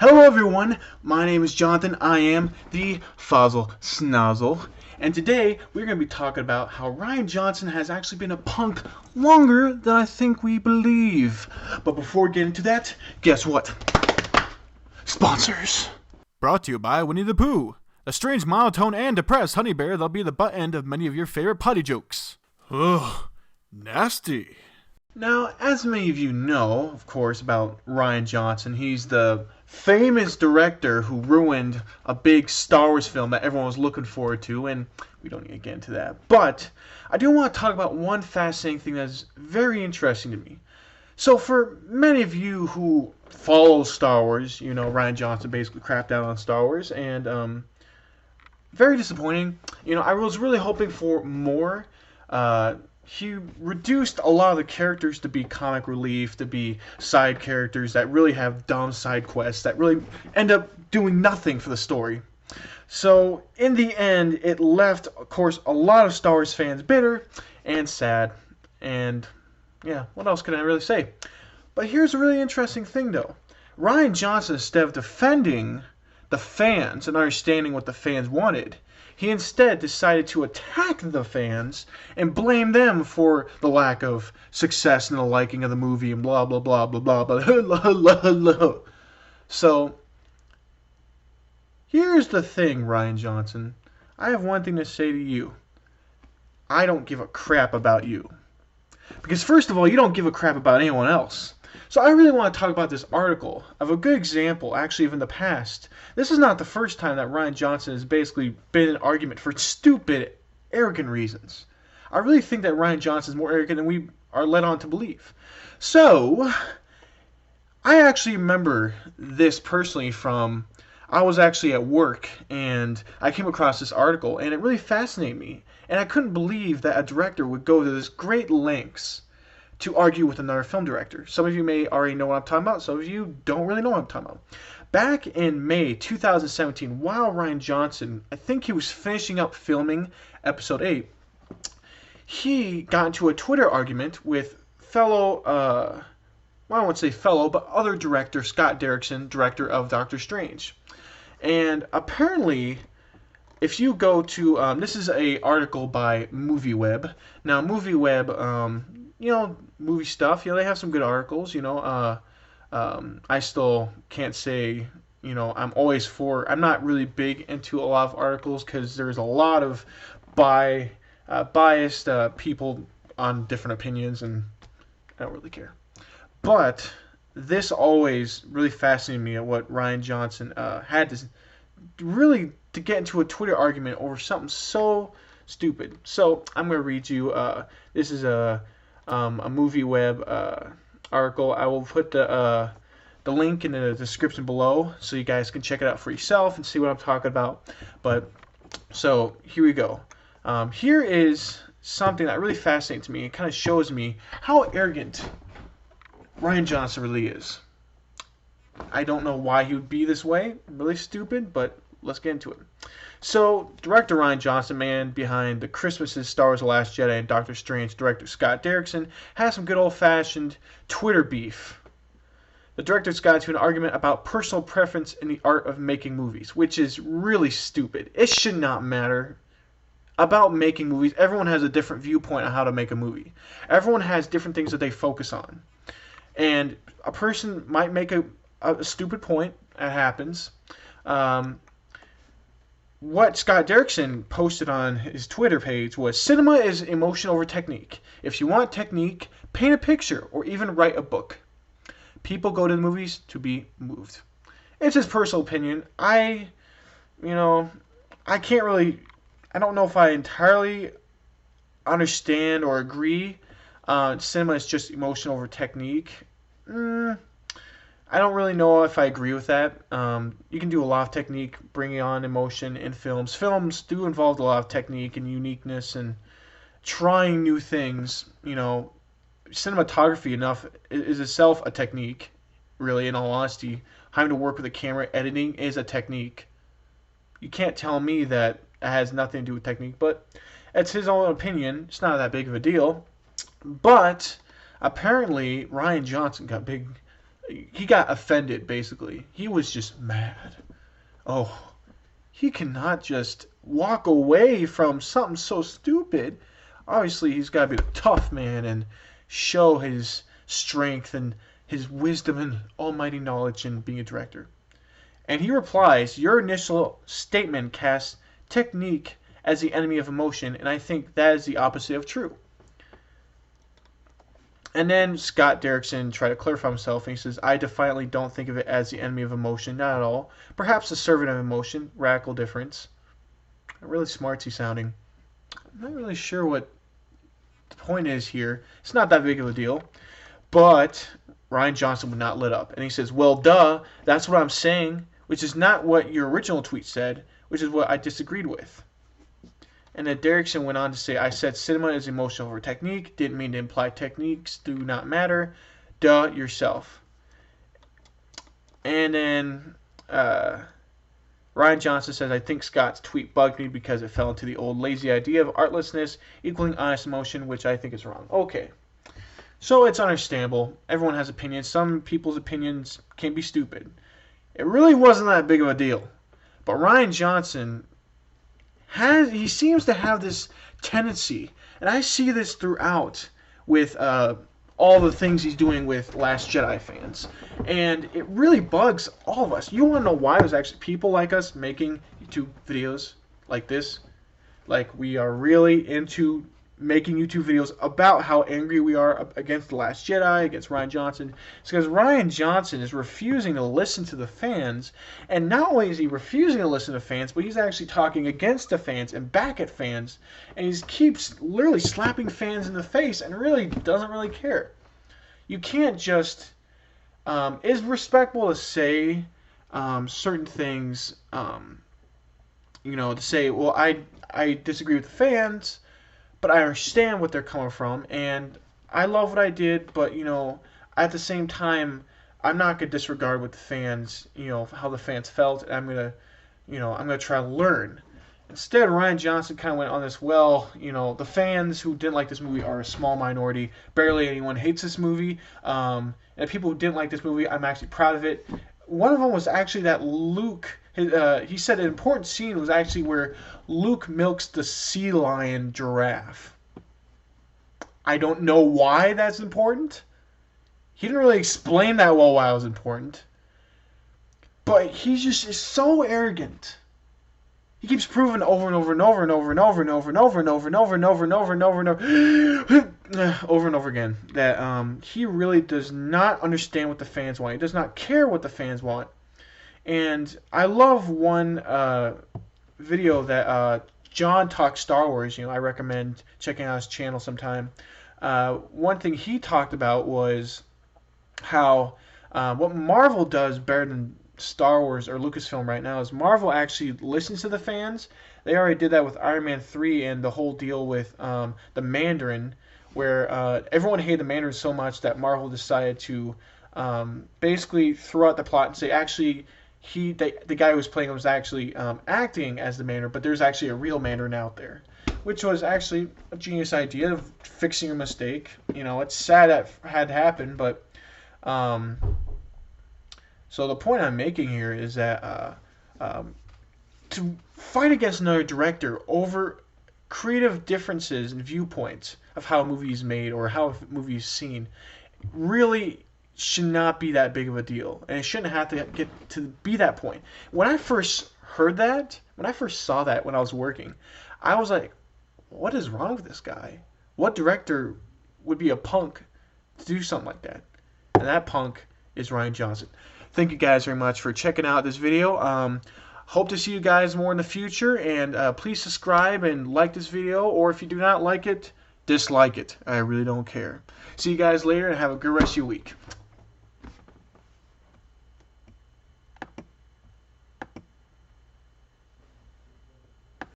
Hello everyone, my name is Jonathan. I am the Fozzle Snozzle. And today we're going to be talking about how Rian Johnson has actually been a punk longer than I think we believe. But before we get into that, guess what? Sponsors. Brought to you by Winnie the Pooh, a strange, monotone, and depressed honey bear that'll be the butt end of many of your favorite potty jokes. Ugh, nasty. Now, as many of you know, of course, about Rian Johnson, he's the famous director who ruined a big Star Wars film that everyone was looking forward to, and we don't need to get into that. But I do want to talk about one fascinating thing that's very interesting to me. So for many of you who follow Star Wars, you know Rian Johnson basically crapped out on Star Wars, and very disappointing. You know, I was really hoping for more. He reduced a lot of the characters to be comic relief, to be side characters that really have dumb side quests that really end up doing nothing for the story. So in the end, it left, of course, a lot of Star Wars fans bitter and sad. And yeah, what else can I really say? But here's a really interesting thing, though. Rian Johnson, instead of defending the fans and understanding what the fans wanted, he instead decided to attack the fans and blame them for the lack of success and the liking of the movie and blah blah blah blah blah blah. So here's the thing, Rian Johnson. I have one thing to say to you. I don't give a crap about you. Because first of all, you don't give a crap about anyone else. So I really want to talk about this article of a good example, actually, of in the past. This is not the first time that Rian Johnson has basically been an argument for stupid, arrogant reasons. I really think that Rian Johnson is more arrogant than we are led on to believe. So, I actually remember this personally from, I was actually at work and I came across this article and it really fascinated me. And I couldn't believe that a director would go to this great lengths to argue with another film director. Some of you may already know what I'm talking about. Some of you don't really know what I'm talking about. Back in May 2017, while Rian Johnson, I think he was finishing up filming episode 8, he got into a Twitter argument with fellow, well, I won't say fellow, but other director, Scott Derrickson, director of Doctor Strange. And apparently, if you go to, this is a article by MovieWeb. Now, MovieWeb, you know, movie stuff, you know, they have some good articles, you know. I still can't say, you know, I'm not really big into a lot of articles because there's a lot of biased people on different opinions, and I don't really care. But this always really fascinated me at what Rian Johnson had to really to get into a Twitter argument over something so stupid. So I'm going to read you, this is a MovieWeb article. I will put the link in the description below so you guys can check it out for yourself and see what I'm talking about. But so here we go. Here is something that really fascinates me. It kind of shows me how arrogant Rian Johnson really is. I don't know why he would be this way. Really stupid, but let's get into it. So, director Rian Johnson, man behind the Christmases, Star Wars: The Last Jedi, and Doctor Strange, director Scott Derrickson, has some good old-fashioned Twitter beef. The directors got into an argument about personal preference in the art of making movies, which is really stupid. It should not matter about making movies. Everyone has a different viewpoint on how to make a movie. Everyone has different things that they focus on. And a person might make a stupid point. That happens. What Scott Derrickson posted on his Twitter page was, cinema is emotion over technique. If you want technique, paint a picture or even write a book. People go to the movies to be moved. It's his personal opinion. I can't really, I don't know if I entirely understand or agree. Cinema is just emotion over technique. I don't really know if I agree with that. You can do a lot of technique bringing on emotion in films. Films do involve a lot of technique and uniqueness and trying new things. You know, cinematography enough is itself a technique, really, in all honesty. Having to work with a camera, editing is a technique. You can't tell me that it has nothing to do with technique, but it's his own opinion. It's not that big of a deal. But apparently, Rian Johnson got big he got offended, basically. He was just mad. Oh, he cannot just walk away from something so stupid. Obviously, he's got to be a tough man and show his strength and his wisdom and almighty knowledge in being a director. And he replies, your initial statement casts technique as the enemy of emotion, and I think that is the opposite of true. And then Scott Derrickson tried to clarify himself, and he says, I defiantly don't think of it as the enemy of emotion, not at all. Perhaps the servant of emotion, radical difference. Really smartsy sounding. I'm not really sure what the point is here. It's not that big of a deal. But Rian Johnson would not let up. And he says, well, duh, that's what I'm saying, which is not what your original tweet said, which is what I disagreed with. And then Derrickson went on to say, I said cinema is emotional over technique. Didn't mean to imply techniques do not matter. Duh, yourself. And then Rian Johnson says, I think Scott's tweet bugged me because it fell into the old lazy idea of artlessness equaling honest emotion, which I think is wrong. Okay. So it's understandable. Everyone has opinions. Some people's opinions can be stupid. It really wasn't that big of a deal. But Rian Johnson he seems to have this tendency, and I see this throughout with all the things he's doing with Last Jedi fans, and it really bugs all of us. You want to know why? There's actually people like us making YouTube videos like this. Like, we are really into making YouTube videos about how angry we are against The Last Jedi, against Rian Johnson. It's because Rian Johnson is refusing to listen to the fans, and not only is he refusing to listen to fans, but he's actually talking against the fans and back at fans, and he keeps literally slapping fans in the face and really doesn't really care. You can't just... it's respectable to say certain things, to say, well, I disagree with the fans, but I understand what they're coming from, and I love what I did, but, at the same time, I'm not going to disregard what the fans, how the fans felt, and I'm going to try to learn. Instead, Rian Johnson kind of went on this, the fans who didn't like this movie are a small minority. Barely anyone hates this movie. And people who didn't like this movie, I'm actually proud of it. One of them was actually that Luke... he said an important scene was actually where Luke milks the sea lion giraffe. I don't know why that's important. He didn't really explain that well why it was important. But he just is so arrogant. He keeps proving over and over and over and over and over and over and over and over and over and over and over and over and over and over again that he really does not understand what the fans want. He does not care what the fans want. And I love one video that John Talks Star Wars. I recommend checking out his channel sometime. One thing he talked about was how what Marvel does better than Star Wars or Lucasfilm right now is Marvel actually listens to the fans. They already did that with Iron Man 3 and the whole deal with the Mandarin, where everyone hated the Mandarin so much that Marvel decided to basically throw out the plot and say, actually, the guy who was playing him was actually acting as the Mandarin, but there's actually a real Mandarin out there, which was actually a genius idea of fixing a mistake. It's sad that had happened, but so the point I'm making here is that to fight against another director over creative differences and viewpoints of how a movie is made or how a movie is seen really should not be that big of a deal, and it shouldn't have to get to be that point. When I first heard that, when I first saw that when I was working, I was like, what is wrong with this guy? What director would be a punk to do something like that? And that punk is Rian Johnson. Thank you guys very much for checking out this video. Hope to see you guys more in the future, and please subscribe and like this video, or if you do not like it, dislike it. I really don't care. See you guys later, and have a good rest of your week.